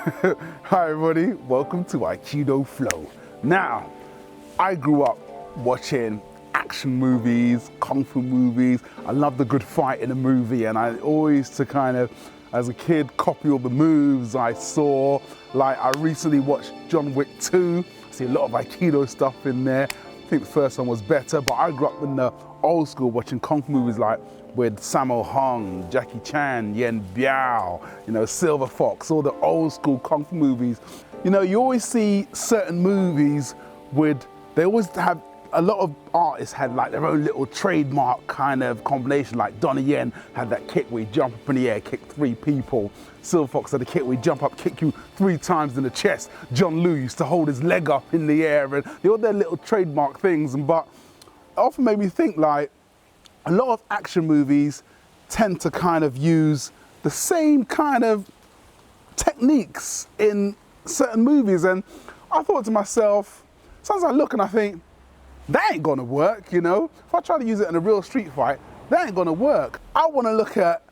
Hi everybody, welcome to Aikidoflow. Now, I grew up watching action movies, kung fu movies. I love the good fight in a movie, and I always to kind of, as a kid, copy all the moves I saw. Like I recently watched John Wick 2. I see a lot of Aikido stuff in there. I think the first one was better, but I grew up in the old school watching kung fu movies like with Sammo Hung, Jackie Chan, Yen Biao, Silver Fox, all the old school kung fu movies. You always see certain movies they always have, a lot of artists had like their own little trademark kind of combination, like Donnie Yen had that kick where you jump up in the air, kick 3 people. Silver Fox had a kick where you jump up, kick you 3 times in the chest. John Liu used to hold his leg up in the air, and they all their little trademark things. But it often made me think like, a lot of action movies tend to kind of use the same kind of techniques in certain movies. And I thought to myself, sometimes I look and I think, that ain't gonna work, If I try to use it in a real street fight, that ain't gonna work. I wanna look at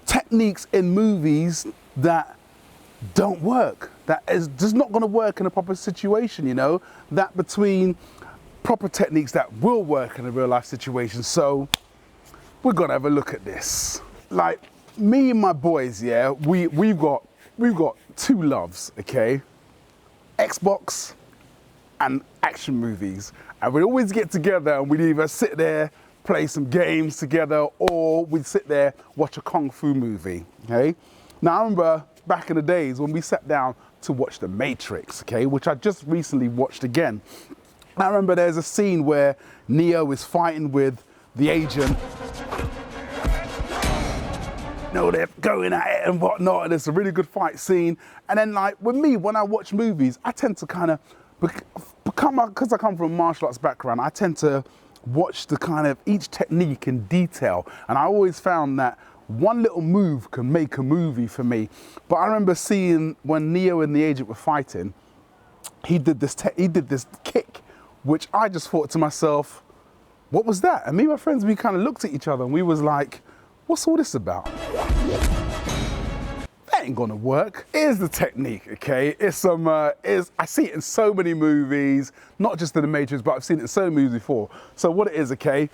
techniques in movies that don't work, that is just not gonna work in a proper situation, that between proper techniques that will work in a real life situation. So we're gonna have a look at this. Like me and my boys, yeah, we've got 2 loves, okay? Xbox and action movies. And we'd always get together and we'd either sit there, play some games together, or we'd sit there, watch a kung fu movie, okay? Now I remember back in the days when we sat down to watch The Matrix, okay, which I just recently watched again. I remember there's a scene where Neo is fighting with the agent. They're going at it and whatnot, and it's a really good fight scene. And then like with me, when I watch movies, I tend to kind of become, because I come from a martial arts background, I tend to watch the kind of each technique in detail. And I always found that one little move can make a movie for me. But I remember seeing when Neo and the agent were fighting, he did this kick, which I just thought to myself, what was that? And me and my friends, we kind of looked at each other and we was like, what's all this about? That ain't gonna work. Here's the technique, okay? I see it in so many movies, not just in The Matrix, but I've seen it in so many movies before. So what it is, okay?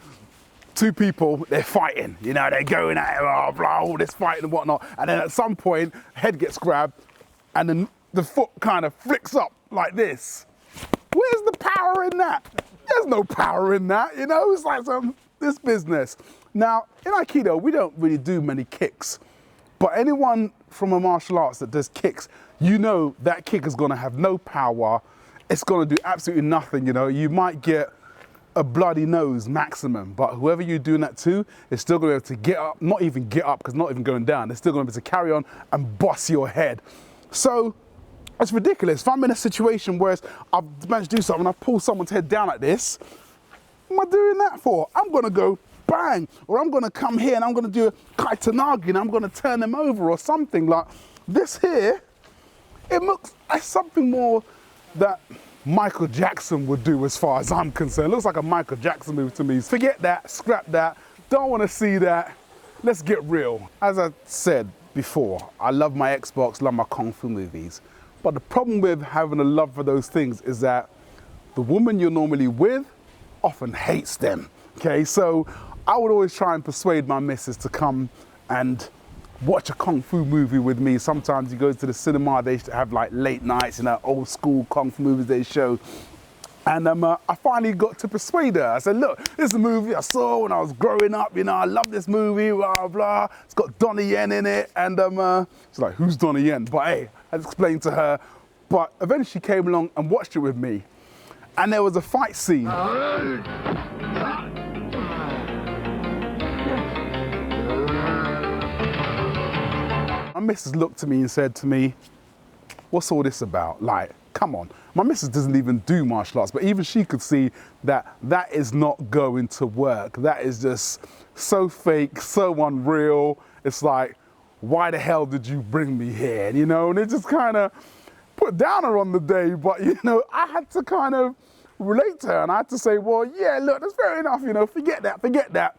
2 people, they're fighting, they're going at it, blah, blah, all this fighting and whatnot. And then at some point, head gets grabbed and then the foot kind of flicks up like this. Where's the power in that? There's no power in that, It's like this business. Now, in Aikido, we don't really do many kicks, but anyone from a martial arts that does kicks, that kick is gonna have no power. It's gonna do absolutely nothing, You might get a bloody nose maximum, but whoever you're doing that to is still gonna be able to get up, not even get up, because not even going down. They're still gonna be able to carry on and bust your head. So, it's ridiculous. If I'm in a situation where I've managed to do something, I pull someone's head down like this, what am I doing that for? I'm gonna go bang, or I'm gonna come here and I'm gonna do a kaitanagi and I'm gonna turn them over or something like this here. It looks like something more that Michael Jackson would do as far as I'm concerned. It looks like a Michael Jackson move to me. Forget that, scrap that, don't wanna see that. Let's get real. As I said before, I love my Xbox, love my kung fu movies. But the problem with having a love for those things is that the woman you're normally with often hates them, okay? So I would always try and persuade my missus to come and watch a kung fu movie with me. Sometimes you go to the cinema, they used to have like late nights, old school kung fu movies they show. And I finally got to persuade her. I said, look, this is a movie I saw when I was growing up, I love this movie, blah, blah. It's got Donnie Yen in it. And she's like, who's Donnie Yen? But hey, I explained to her. But eventually she came along and watched it with me. And there was a fight scene. My missus looked at me and said to me, what's all this about? Like, come on. My missus doesn't even do martial arts, but even she could see that that is not going to work. That is just so fake, so unreal. It's like, why the hell did you bring me here? And it just kind of put downer on the day, but I had to kind of relate to her and I had to say, well, yeah, look, that's fair enough, forget that.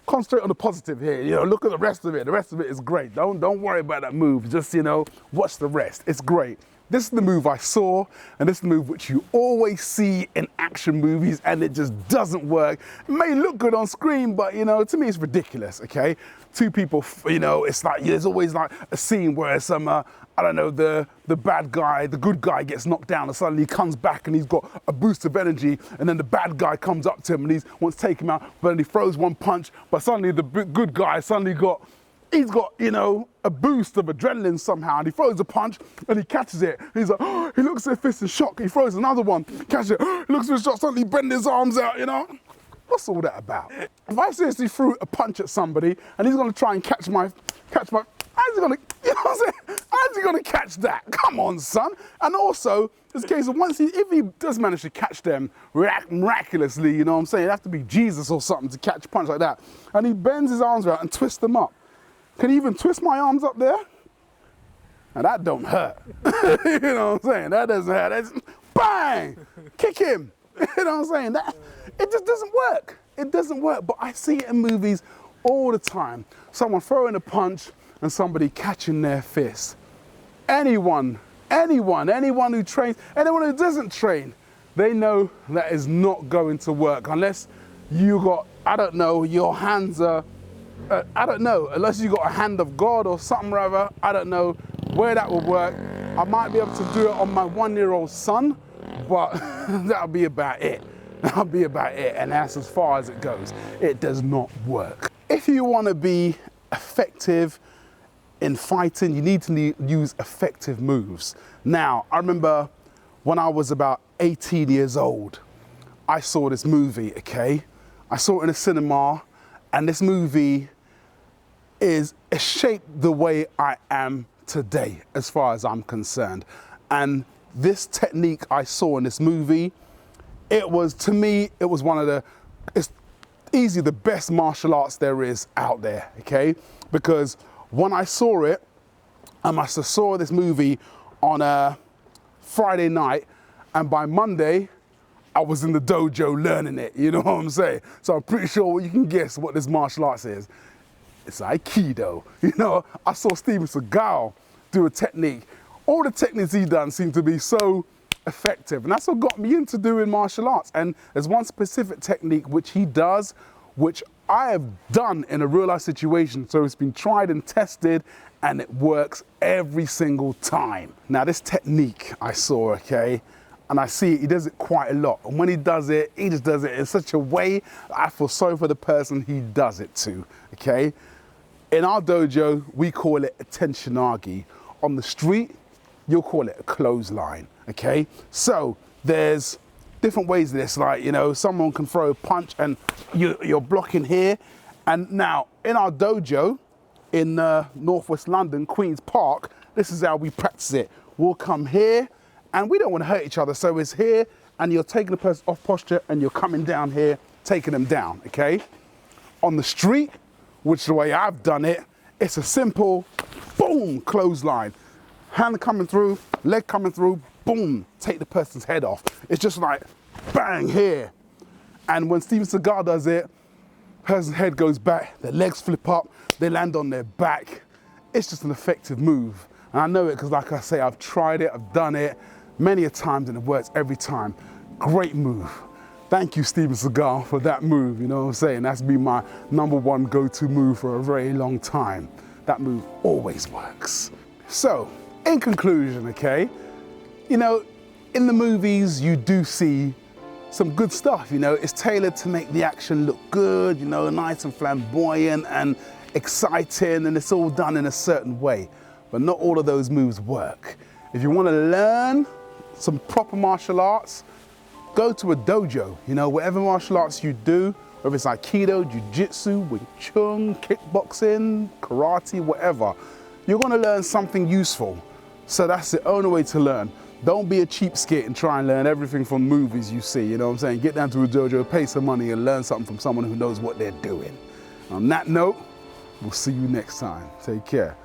concentrate on the positive here. You know, look at the rest of it. The rest of it is great. Don't worry about that move. Just, you know, watch the rest. It's great. This is the move I saw, and this is the move which you always see in action movies, and it just doesn't work. It may look good on screen, but, you know, to me it's ridiculous, okay? Two people, you know, it's like, there's always like a scene where some, I don't know, the bad guy, the good guy gets knocked down, and suddenly he comes back and he's got a boost of energy, and then the bad guy comes up to him and he wants to take him out, but then he throws one punch, but suddenly the good guy he's got, you know, a boost of adrenaline somehow, and he throws a punch and he catches it. He's like, oh, he looks at his fist in shock. He throws another one, catches it. He looks at his shot, suddenly bends his arms out, you know? What's all that about? If I seriously threw a punch at somebody and he's gonna try and catch my, how's he gonna, you know what I'm saying? How's he gonna catch that? Come on, son. And also, it's a case of if he does manage to catch them miraculously, you know what I'm saying? It'd have to be Jesus or something to catch a punch like that. And he bends his arms out and twists them up. Can he even twist my arms up there? Now that don't hurt. You know what I'm saying? That doesn't hurt. That's bang! Kick him. You know what I'm saying? It just doesn't work. It doesn't work. But I see it in movies all the time. Someone throwing a punch and somebody catching their fist. Anyone who trains, anyone who doesn't train, they know that is not going to work unless you got, I don't know, your hands are, I don't know, unless you got a hand of God or something rather, I don't know where that will work. I might be able to do it on my 1-year-old son, but that'll be about it. That'll be about it, and that's as far as it goes. It does not work. If you want to be effective in fighting, you need to use effective moves. Now, I remember when I was about 18 years old, I saw this movie, okay? I saw it in a cinema, and this movie it shaped the way I am today, as far as I'm concerned. And this technique I saw in this movie, to me, it was it's easily the best martial arts there is out there, okay? Because when I saw it, I must have saw this movie on a Friday night, and by Monday, I was in the dojo learning it, you know what I'm saying? So I'm pretty sure you can guess what this martial arts is. It's Aikido. You know, I saw Steven Seagal do a technique. All the techniques he done seem to be so effective, and that's what got me into doing martial arts. And there's one specific technique which he does, which I have done in a real life situation. So it's been tried and tested, and it works every single time. Now this technique I saw, okay, and I see he does it quite a lot. And when he does it, he just does it in such a way that I feel sorry for the person he does it to, okay? In our dojo, we call it a tenchinagi. On the street, you'll call it a clothesline, okay? So there's different ways of this, like, you know, someone can throw a punch and you're blocking here. And now, in our dojo, in Northwest London, Queen's Park, this is how we practice it. We'll come here, and we don't want to hurt each other, so it's here, and you're taking the person off posture, and you're coming down here, taking them down, okay? On the street, which is the way I've done it, it's a simple, boom, clothesline. Hand coming through, leg coming through, boom, take the person's head off. It's just like, bang, here. And when Steven Seagal does it, person's head goes back, their legs flip up, they land on their back. It's just an effective move. And I know it because, like I say, I've tried it, I've done it many a times, and it works every time. Great move. Thank you, Steven Seagal, for that move, you know what I'm saying? That's been my #1 go-to move for a very long time. That move always works. So, in conclusion, okay, you know, in the movies, you do see some good stuff, you know, it's tailored to make the action look good, you know, nice and flamboyant and exciting, and it's all done in a certain way. But not all of those moves work. If you want to learn some proper martial arts, go to a dojo, you know, whatever martial arts you do, whether it's Aikido, Jiu-Jitsu, Wing Chun, kickboxing, karate, whatever, you're going to learn something useful. So that's the only way to learn. Don't be a cheapskate and try and learn everything from movies you see, you know what I'm saying? Get down to a dojo, pay some money, and learn something from someone who knows what they're doing. On that note, we'll see you next time. Take care.